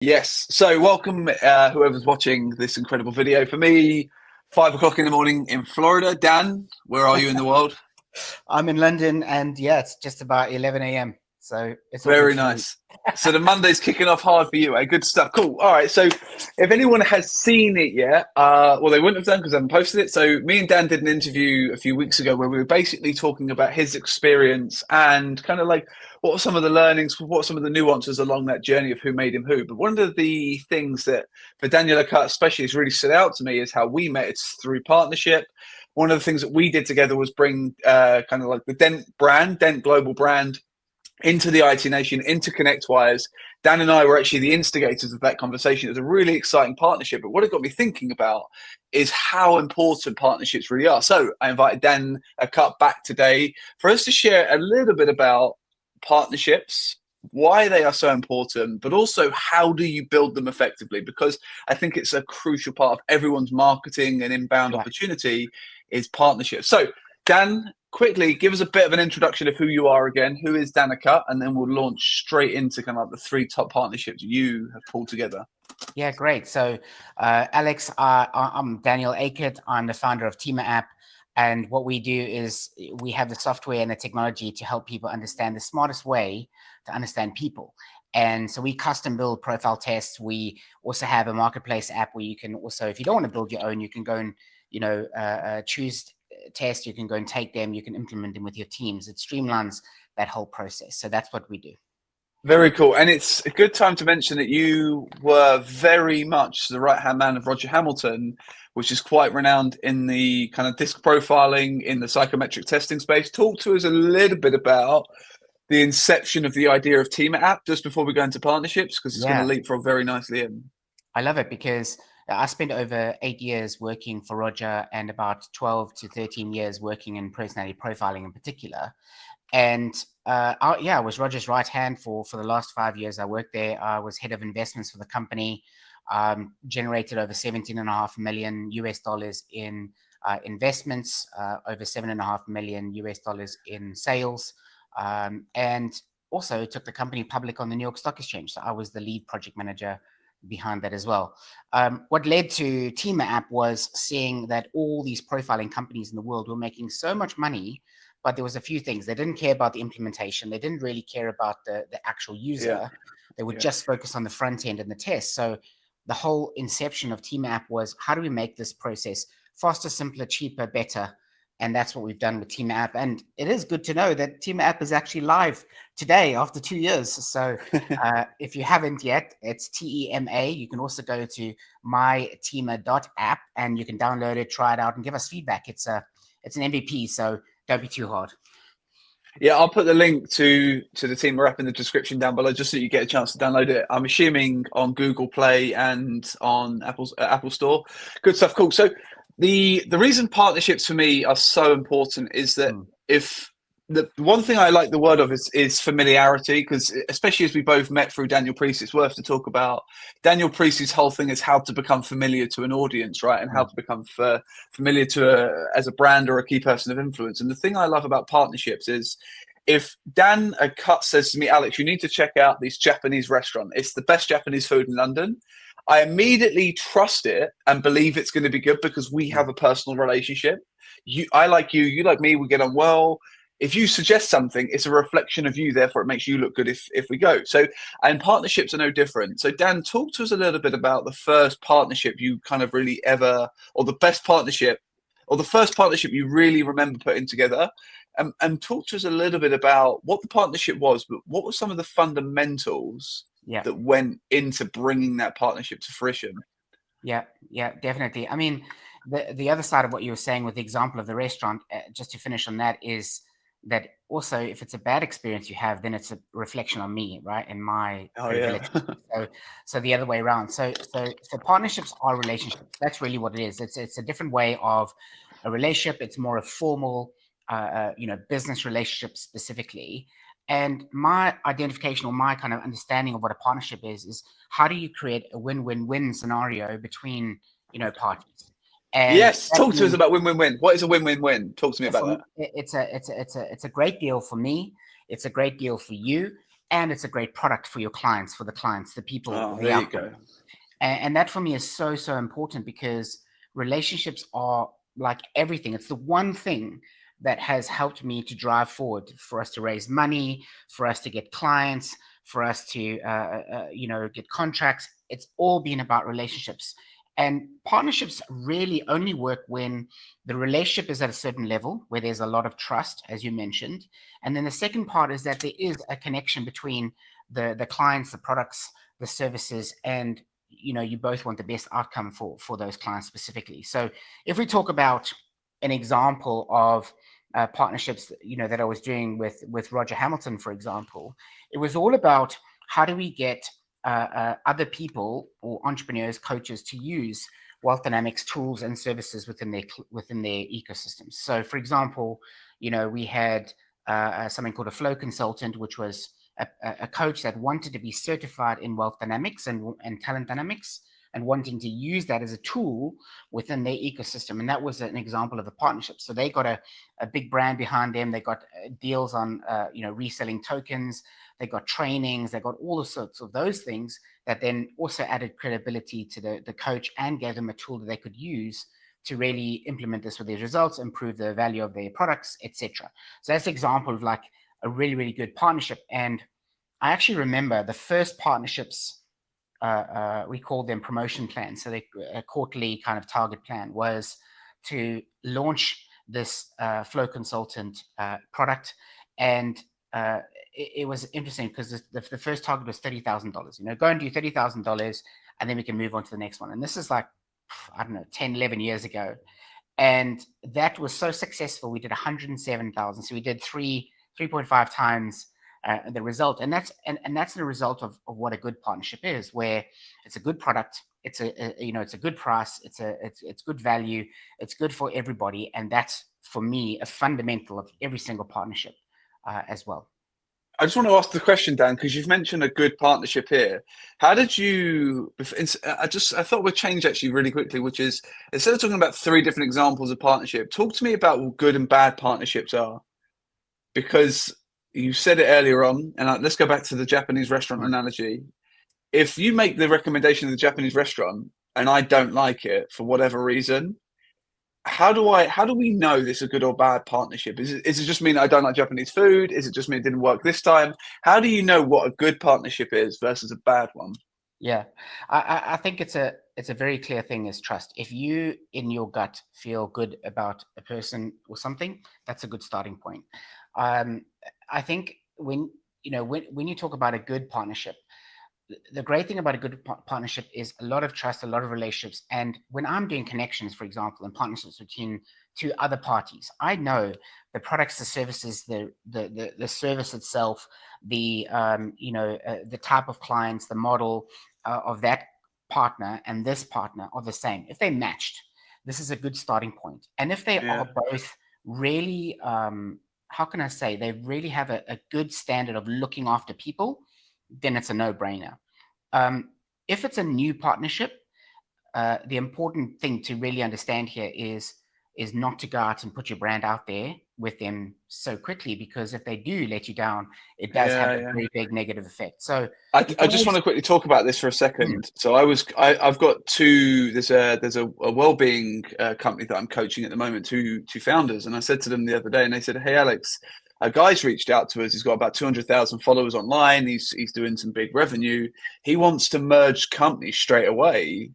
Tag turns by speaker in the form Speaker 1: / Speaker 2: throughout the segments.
Speaker 1: Yes. So welcome, whoever's watching this incredible video. For me, 5 o'clock in the morning in Florida. Dan, where are you in the world?
Speaker 2: I'm in London, and yeah, it's just about 11 a.m. So it's all good
Speaker 1: Very
Speaker 2: for me.
Speaker 1: nice. So the Monday's kicking off hard for you, eh? Good stuff. Cool. All right. So if anyone has seen it yet, well, they wouldn't have done because I haven't posted it. So me and Dan did an interview a few weeks ago where we were basically talking about his experience and kind of like what were some of the learnings, what were some of the nuances along that journey of who made him who. But one of the things that for Daniel Acutt especially has really stood out to me is how we met. It's through partnership. One of the things that we did together was bring kind of like the Dent global brand into the IT Nation, into ConnectWires. Dan and I were actually the instigators of that conversation. It was a really exciting partnership. But what it got me thinking about is how important partnerships really are. So I invited Dan Acutt back today for us to share a little bit about partnerships, why they are so important, but also how do you build them effectively? Because I think it's a crucial part of everyone's marketing and inbound
Speaker 2: Yeah.
Speaker 1: opportunity is partnerships. So Dan, quickly give us a bit of an introduction of who you are again. Who is Dan Acutt? And then we'll launch straight into kind of like the three top partnerships you have pulled together.
Speaker 2: Yeah, great. So, Alex, I'm Daniel Acutt. I'm the founder of Tema.APP. And what we do is we have the software and the technology to help people understand the smartest way to understand people. And so we custom build profile tests. We also have a marketplace app where you can also, if you don't want to build your own, you can go and, choose tests. You can go and take them. You can implement them with your teams. It streamlines that whole process. So that's what we do.
Speaker 1: Very cool. And it's a good time to mention that you were very much the right hand man of Roger Hamilton, which is quite renowned in the kind of disc profiling in the psychometric testing space. Talk to us a little bit about the inception of the idea of Tema.APP just before we go into partnerships, because it's going to
Speaker 2: Yeah.
Speaker 1: leapfrog very nicely in.
Speaker 2: I love it because I spent over 8 years working for Roger and about 12 to 13 years working in personality profiling in particular. And I was Roger's right hand for the last 5 years. I worked there. I was head of investments for the company, generated over 17.5 million US dollars in investments, over 7.5 million US dollars in sales, and also took the company public on the New York Stock Exchange. So I was the lead project manager behind that as well. What led to Tema.APP was seeing that all these profiling companies in the world were making so much money, but there was a few things. They didn't care about the implementation. They didn't really care about the actual
Speaker 1: Yeah.
Speaker 2: user. They would
Speaker 1: Yeah.
Speaker 2: just focus on the front end and the test. So the whole inception of Tema.APP was, how do we make this process faster, simpler, cheaper, better? And that's what we've done with Tema.APP. And it is good to know that Tema.APP is actually live today after 2 years. So if you haven't yet, it's TEMA. You can also go to mytema.app and you can download it, try it out, and give us feedback. It's an MVP, so don't be too hard.
Speaker 1: Yeah, I'll put the link to the Tema.APP in the description down below, just so you get a chance to download it. I'm assuming on Google Play and on Apple Store. Good stuff. Cool. So the reason partnerships for me are so important is that if the one thing I like the word of is familiarity, because especially as we both met through Daniel Priest, it's worth to talk about. Daniel Priest's whole thing is how to become familiar to an audience, right? And how to become familiar to as a brand or a key person of influence. And the thing I love about partnerships is if Dan Acutt says to me, Alex, you need to check out this Japanese restaurant. It's the best Japanese food in London. I immediately trust it and believe it's going to be good because we have a personal relationship. I like you like me, we get on well. If you suggest something, it's a reflection of you, therefore it makes you look good if we go. So, and partnerships are no different. So Dan, talk to us a little bit about the first partnership you kind of really ever, or the best partnership, or the first partnership you really remember putting together. And talk to us a little bit about what the partnership was, but what were some of the fundamentals that went into bringing that partnership to fruition?
Speaker 2: Yeah, definitely. I mean, the other side of what you were saying with the example of the restaurant, just to finish on that, is that also if it's a bad experience you have, then it's a reflection on me, right, and my credibility. So the other way around. So partnerships are relationships. That's really what it is. It's a different way of a relationship. It's more a formal, business relationship specifically. And my identification or my kind of understanding of what a partnership is how do you create a win-win-win scenario between, parties? And
Speaker 1: Yes, talk to us about win-win-win. What is a win-win-win? Talk to me about that.
Speaker 2: it's a great deal for me. It's a great deal for you, and it's a great product for your clients, the people,
Speaker 1: Oh,
Speaker 2: the
Speaker 1: there you
Speaker 2: outcome.
Speaker 1: go.
Speaker 2: And that for me is so, so important, because relationships are like everything. It's the one thing that has helped me to drive forward, for us to raise money, for us to get clients, for us to, get contracts. It's all been about relationships. And partnerships really only work when the relationship is at a certain level, where there's a lot of trust, as you mentioned. And then the second part is that there is a connection between the clients, the products, the services, and you both want the best outcome for those clients specifically. So if we talk about an example of partnerships, that I was doing with Roger Hamilton, for example, it was all about how do we get other people or entrepreneurs, coaches, to use wealth dynamics tools and services within their ecosystems. So, for example, we had something called a flow consultant, which was a coach that wanted to be certified in wealth dynamics and talent dynamics, and wanting to use that as a tool within their ecosystem. And that was an example of a partnership. So they got a big brand behind them. They got deals on, reselling tokens. They got trainings. They got all the sorts of those things that then also added credibility to the coach, and gave them a tool that they could use to really implement this with their results, improve the value of their products, etc. So that's an example of like a really, really good partnership. And I actually remember the first partnerships, we called them promotion plans. So a quarterly kind of target plan was to launch this Flow Consultant product. And it was interesting, because the first target was $30,000. Go and do $30,000, and then we can move on to the next one. And this is like, I don't know, 10, 11 years ago. And that was so successful. We did 107,000. So we did 3.5 times the result. And that's the result of what a good partnership is, where it's a good product, it's a good price, it's good value, it's good for everybody. And that's, for me, a fundamental of every single partnership as well.
Speaker 1: I just want to ask the question, Dan, because you've mentioned a good partnership here. How did you? I thought we'd change actually really quickly, which is, instead of talking about three different examples of partnership, talk to me about what good and bad partnerships are. Because you said it earlier on, and let's go back to the Japanese restaurant analogy. If you make the recommendation of the Japanese restaurant and I don't like it for whatever reason, how do we know this is a good or bad partnership? Is it just mean I don't like Japanese food? Is it just mean it didn't work this time? How do you know what a good partnership is versus a bad one?
Speaker 2: Yeah, I think it's a very clear thing, is trust. If you in your gut feel good about a person or something, that's a good starting point. I think when you talk about a good partnership, the great thing about a good partnership is a lot of trust, a lot of relationships. And when I'm doing connections, for example, and partnerships between two other parties, I know the products, the services, the service itself, the the type of clients, the model of that partner and this partner are the same. If they matched, this is a good starting point. And if they are both really, how can I say, they really have a good standard of looking after people, then it's a no-brainer. If it's a new partnership, the important thing to really understand here is not to go out and put your brand out there with them so quickly, because if they do let you down, it does have a very big negative effect. So
Speaker 1: I just want to quickly talk about this for a second. So I've got there's a well-being company that I'm coaching at the moment, two founders, and I said to them the other day, and they said, "Hey Alex, a guy's reached out to us. He's got about 200,000 followers online. He's doing some big revenue. He wants to merge companies straight away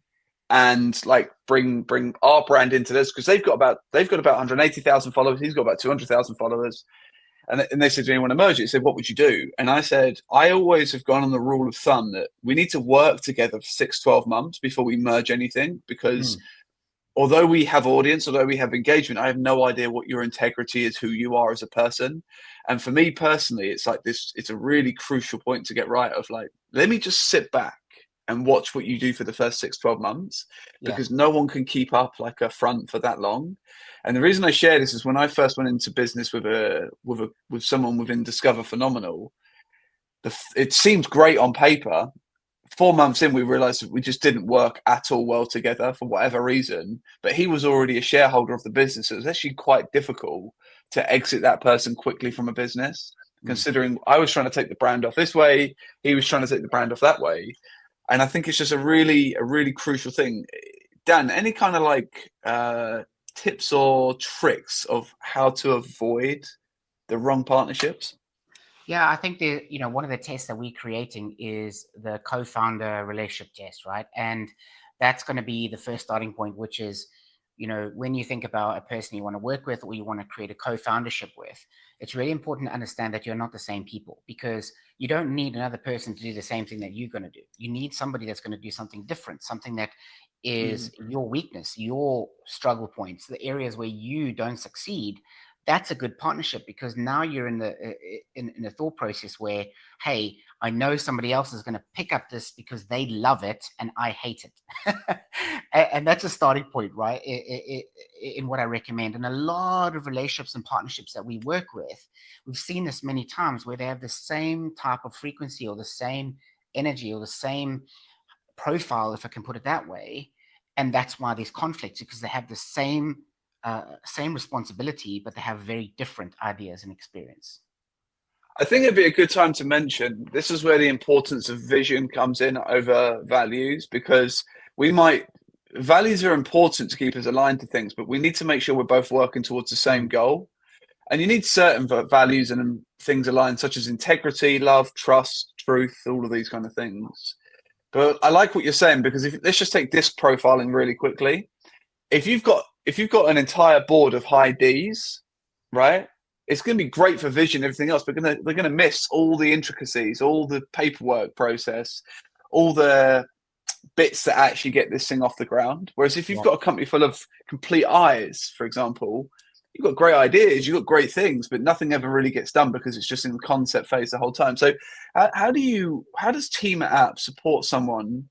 Speaker 1: and like bring our brand into this, because they've got about 180,000 followers. He's got about 200,000 followers." And they said, "Do you want to merge it?" He said, "What would you do?" And I said, "I always have gone on the rule of thumb that we need to work together for 6-12 months before we merge anything, because although we have audience, although we have engagement, I have no idea what your integrity is, who you are as a person." And for me personally, it's like this, it's a really crucial point to get right, of like, let me just sit back and watch what you do for the first 6-12 months, because no one can keep up like a front for that long. And the reason I share this is, when I first went into business with someone within Discover Phenomenal, it seemed great on paper. 4 months in, we realized that we just didn't work at all well together for whatever reason. But he was already a shareholder of the business. So it was actually quite difficult to exit that person quickly from a business.
Speaker 2: Mm.
Speaker 1: considering I was trying to take the brand off this way, he was trying to take the brand off that way. And I think it's just a really crucial thing. Dan, any kind of like tips or tricks of how to avoid the wrong partnerships?
Speaker 2: Yeah, I think one of the tests that we're creating is the co-founder relationship test, right? And that's going to be the first starting point, which is, when you think about a person you want to work with or you want to create a co-foundership with, it's really important to understand that you're not the same people, because you don't need another person to do the same thing that you're going to do. You need somebody that's going to do something different, something that is your weakness, your struggle points, the areas where you don't succeed. That's a good partnership, because now you're in the thought process where, hey, I know somebody else is going to pick up this because they love it and I hate it. And that's a starting point, right? In what I recommend. And a lot of relationships and partnerships that we work with, we've seen this many times, where they have the same type of frequency or the same energy or the same profile, if I can put it that way. And that's why there's conflict, because they have the same responsibility, but they have very different ideas and experience.
Speaker 1: I think it'd be a good time to mention this is where the importance of vision comes in over values, because values are important to keep us aligned to things, but we need to make sure we're both working towards the same goal. And you need certain values and things aligned, such as integrity, love, trust, truth, all of these kind of things. But I like what you're saying, because let's just take disc profiling really quickly. If you've got an entire board of high Ds, right? It's going to be great for vision, everything else, but they're going to miss all the intricacies, all the paperwork process, all the bits that actually get this thing off the ground. Whereas if you've
Speaker 2: Yeah.
Speaker 1: got a company full of complete eyes, for example, you've got great ideas, you've got great things, but nothing ever really gets done because it's just in the concept phase the whole time. So how does Tema.APP support someone?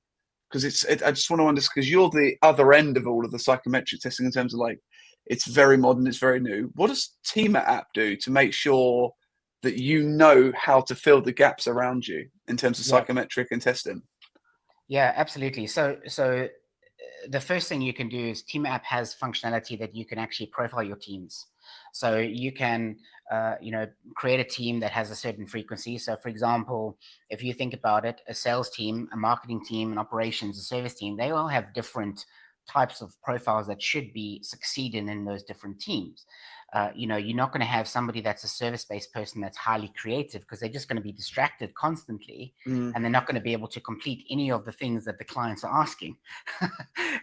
Speaker 1: Because I just want to understand, because you're the other end of all of the psychometric testing in terms of like, it's very modern, it's very new. What does Tema.APP do to make sure that you know how to fill the gaps around you in terms of
Speaker 2: Yeah.
Speaker 1: psychometric and testing?
Speaker 2: Yeah, absolutely. So the first thing you can do is Tema.APP has functionality that you can actually profile your teams. So you can, create a team that has a certain frequency. So, for example, if you think about it, a sales team, a marketing team, an operations, a service team, they all have different types of profiles that should be succeeding in those different teams. You're not going to have somebody that's a service-based person that's highly creative, because they're just going to be distracted constantly, and they're not going to be able to complete any of the things that the clients are asking.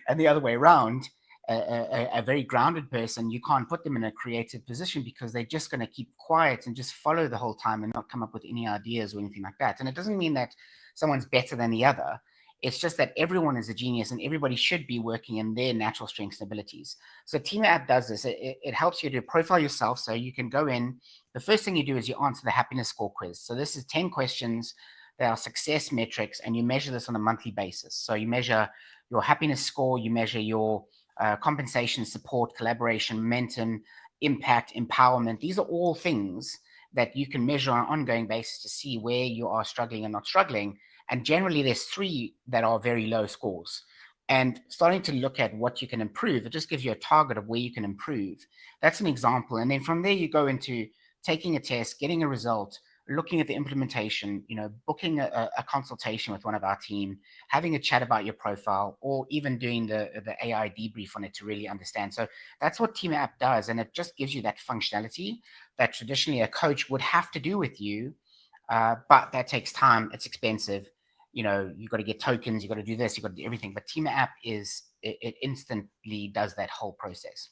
Speaker 2: And the other way around, a very grounded person, you can't put them in a creative position, because they're just going to keep quiet and just follow the whole time and not come up with any ideas or anything like that. And it doesn't mean that someone's better than the other. It's just that everyone is a genius and everybody should be working in their natural strengths and abilities. So Tema.APP does this. It helps you to profile yourself. So you can go in. The first thing you do is you answer the happiness score quiz. So this is 10 questions. They are success metrics, and you measure this on a monthly basis. So you measure your happiness score, you measure your compensation, support, collaboration, momentum, impact, empowerment. These are all things that you can measure on an ongoing basis to see where you are struggling and not struggling. And generally, there's 3 that are very low scores. And starting to look at what you can improve, it just gives you a target of where you can improve. That's an example. And then from there, you go into taking a test, getting a result, looking at the implementation, booking a consultation with one of our team, having a chat about your profile, or even doing the AI debrief on it to really understand. So that's what Tema.APP does. And it just gives you that functionality that traditionally a coach would have to do with you. But that takes time. It's expensive. You've got to get tokens. You've got to do this. You've got to do everything. But Tema.APP it instantly does that whole process.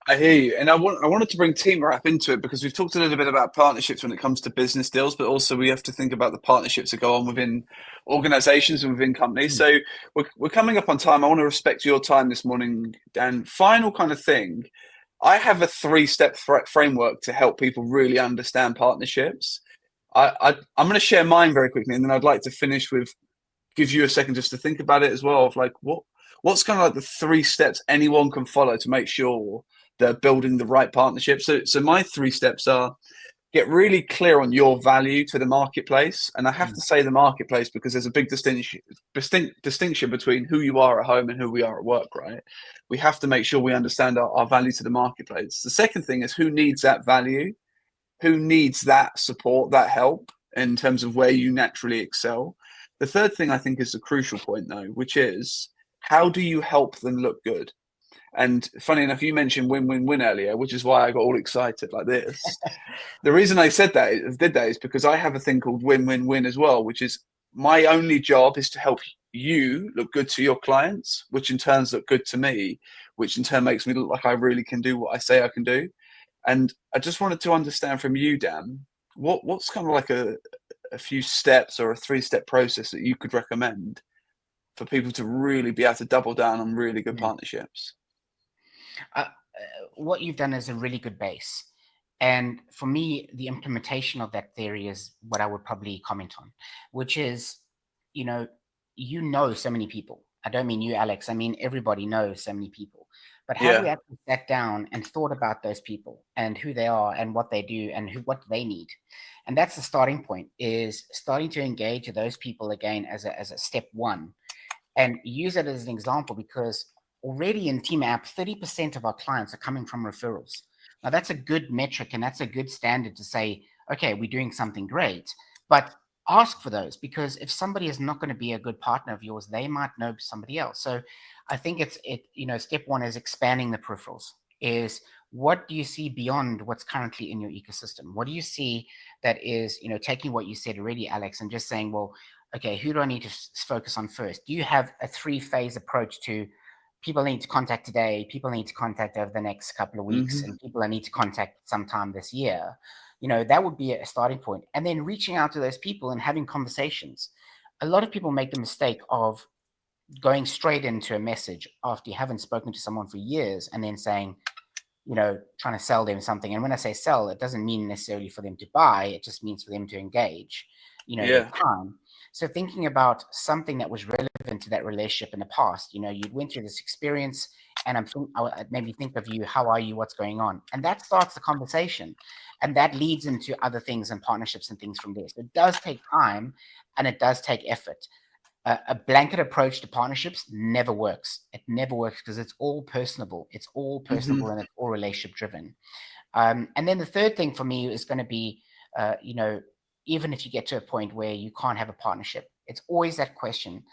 Speaker 1: I hear you, and I wanted to bring Tema.APP into it because we've talked a little bit about partnerships when it comes to business deals, but also we have to think about the partnerships that go on within organizations and within companies. So we're coming up on time. I want to respect your time this morning, Dan. Final kind of thing, I have a 3-step framework to help people really understand partnerships. I'm going to share mine very quickly, and then I'd like to finish with give you a second just to think about it as well. Of like what's kind of like the 3 steps anyone can follow to make sure they're building the right partnership. So my 3 steps are: get really clear on your value to the marketplace. And I have to say the marketplace because there's a big distinction between who you are at home and who we are at work, right? We have to make sure we understand our value to the marketplace. The second thing is who needs that value. who needs that support, that help in terms of where you naturally excel. The third thing I think is the crucial point, though, which is how do you help them look good? And funny enough, you mentioned win-win-win earlier, which is why I got all excited like this. The reason I did that is because I have a thing called win-win-win as well, which is my only job is to help you look good to your clients, which in turn look good to me, which in turn makes me look like I really can do what I say I can do. And I just wanted to understand from you, Dan, what's kind of like a few steps or a 3-step process that you could recommend for people to really be able to double down on really good partnerships?
Speaker 2: What you've done is a really good base. And for me, the implementation of that theory is what I would probably comment on, which is, you know so many people. I don't mean you, Alex. I mean, everybody knows so many people. But have we actually sat down and thought about those people and who they are and what they do and what they need? And that's the starting point, is starting to engage those people again as a step one, and use it as an example, because already in Tema.APP, 30% of our clients are coming from referrals. Now, that's a good metric and that's a good standard to say, okay, we're doing something great, but ask for those, because if somebody is not going to be a good partner of yours, they might know somebody else. So I think step one is expanding the peripherals. Is what do you see beyond what's currently in your ecosystem? What do you see that is, taking what you said already, Alex, and just saying, well, okay, who do I need to focus on first? Do you have a 3-phase approach to people I need to contact today, people I need to contact over the next couple of weeks, and people I need to contact sometime this year? That would be a starting point. And then reaching out to those people and having conversations. A lot of people make the mistake of going straight into a message after you haven't spoken to someone for years and then saying, trying to sell them something. And when I say sell, it doesn't mean necessarily for them to buy. It just means for them to engage, their time. So thinking about something that was relevant to that relationship in the past, you went through this experience, and I maybe think of you, how are you, what's going on? And that starts the conversation. And that leads into other things and partnerships and things from there. So it does take time and it does take effort. A blanket approach to partnerships never works. It never works because it's all personable. It's all personable and it's all relationship driven. And then the third thing for me is going to be, even if you get to a point where you can't have a partnership, it's always that question.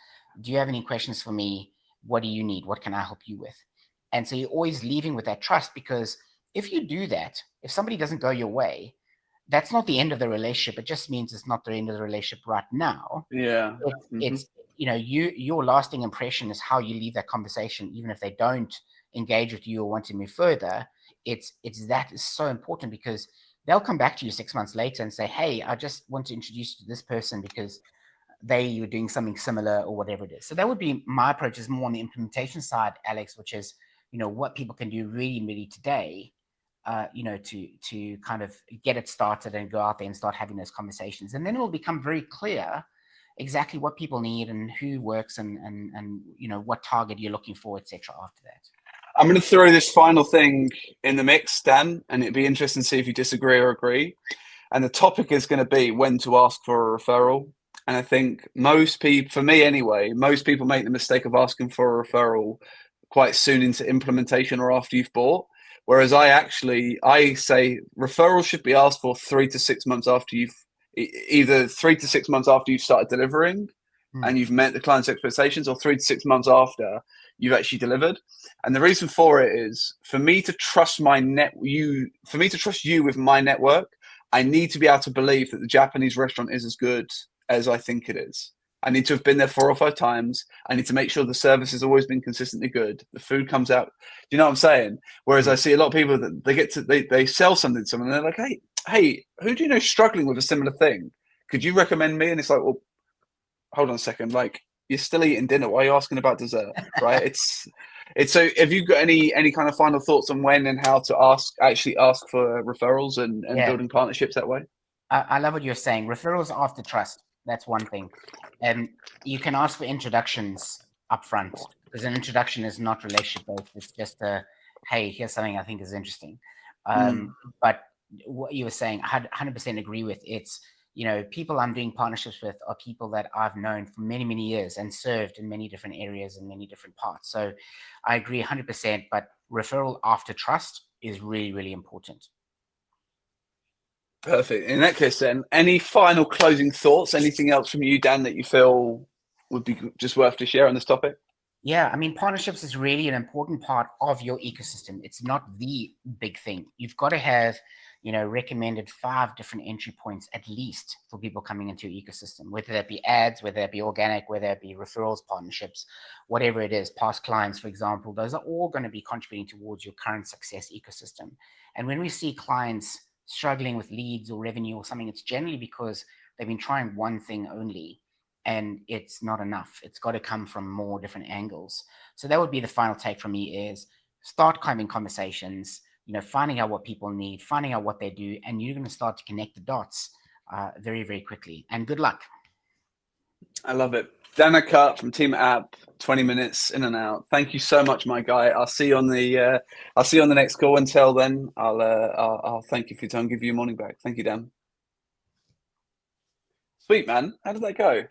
Speaker 2: Do you have any questions for me? What do you need? What can I help you with? And so you're always leaving with that trust, because if you do that, if somebody doesn't go your way, that's not the end of the relationship. It just means it's not the end of the relationship right now. It's your lasting impression is how you leave that conversation, even if they don't engage with you or want to move further. It's that is so important, because they'll come back to you 6 months later and say, hey, I just want to introduce you to this person because you were doing something similar or whatever it is. So that would be my approach, is more on the implementation side, Alex, which is, what people can do really, really today, to kind of get it started and go out there and start having those conversations. And then it will become very clear exactly what people need and who works and what target you're looking for, etc. after that.
Speaker 1: I'm going to throw this final thing in the mix, Dan, and it'd be interesting to see if you disagree or agree. And the topic is going to be when to ask for a referral. And I think most people, for me anyway, most people make the mistake of asking for a referral quite soon into implementation or after you've bought. Whereas I say referrals should be asked for 3 to 6 months after either 3 to 6 months after you've started delivering and you've met the client's expectations, or 3 to 6 months after you've actually delivered. And the reason for it is for me to trust you with my network, I need to be able to believe that the Japanese restaurant is as good as I think it is. I need to have been there 4 or 5 times. I need to make sure the service has always been consistently good. The food comes out. Do you know what I'm saying? Whereas I see a lot of people that they sell something to someone and they're like, hey, who do you know struggling with a similar thing? Could you recommend me? And it's like, well, hold on a second. Like, you're still eating dinner. Why are you asking about dessert? Right? It's so. Have you got any kind of final thoughts on when and how to actually ask for referrals and building partnerships that way?
Speaker 2: I love what you're saying. Referrals after trust. That's one thing. And you can ask for introductions up front, because an introduction is not relationship based. It's just hey, here's something I think is interesting. But what you were saying, I 100% agree with. It's, people I'm doing partnerships with are people that I've known for many, many years and served in many different areas and many different parts. So I agree 100%, but referral after trust is really, really important.
Speaker 1: Perfect. In that case, then, any final closing thoughts? Anything else from you, Dan, that you feel would be just worth to share on this topic?
Speaker 2: Yeah, I mean, partnerships is really an important part of your ecosystem. It's not the big thing. You've got to have, recommended 5 different entry points at least for people coming into your ecosystem, whether that be ads, whether that be organic, whether that be referrals, partnerships, whatever it is, past clients, for example. Those are all going to be contributing towards your current success ecosystem. And when we see clients struggling with leads or revenue or something, it's generally because they've been trying one thing only and it's not enough. It's got to come from more different angles. So that would be the final take from me is start having conversations, finding out what people need, finding out what they do, and you're going to start to connect the dots very, very quickly. And good luck.
Speaker 1: I love it. Daniel Acutt from Tema.APP, 20 minutes in and out. Thank you so much, my guy. I'll see you on the next call. Until then, I'll thank you for your time. Give you your morning back. Thank you, Dan. Sweet, man. How did that go?